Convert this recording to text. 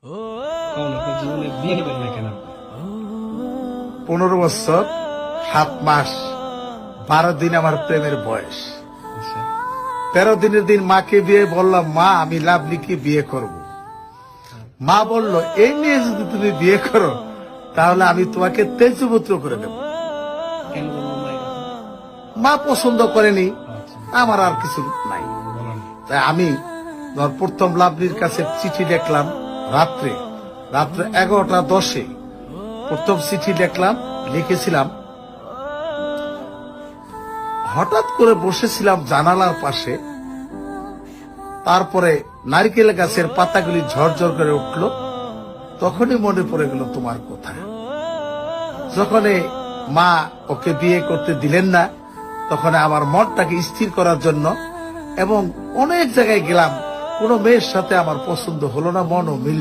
কখন আপনার জীবনে বিয়ে নেবেন না কেন? 15 বছর 7 মাস 12 দিন আমার প্রেমের বয়স। আচ্ছা, 13 দিনের দিন মাকে বিয়ে বললাম, মা আমি লাভলিকে বিয়ে করব। মা বলল, এই নিয়ে যদি তুমি বিয়ে করো তাহলে আমি তোমাকে তেজপুত্র করে দেব। কেন বলবো মা এটা? মা পছন্দ করেনি, আচ্ছা, আমার আর কিছু নাই। বলেন। তাই আমি ধর প্রথম লাভলির কাছে চিঠি লিখলাম রাত্রে 11টা 10-এ প্রথম চিঠি লিখলাম, লিখেছিলাম। হঠাৎ করে বসেছিলাম জানালার পাশে, তারপরে নারকেল গাছের পাতাগুলি ঝরঝর করে উঠল, তখনই মনে পড়ে গেল তোমার কথা। যখন মা ওকে বিয়ে করতে দিলেন না, তখন আমার মনটাকে স্থির করার জন্য এবং অনেক জায়গায় গেলাম, কোনো মেয়ের সাথে আমার পছন্দ হলো না, মনও মিলল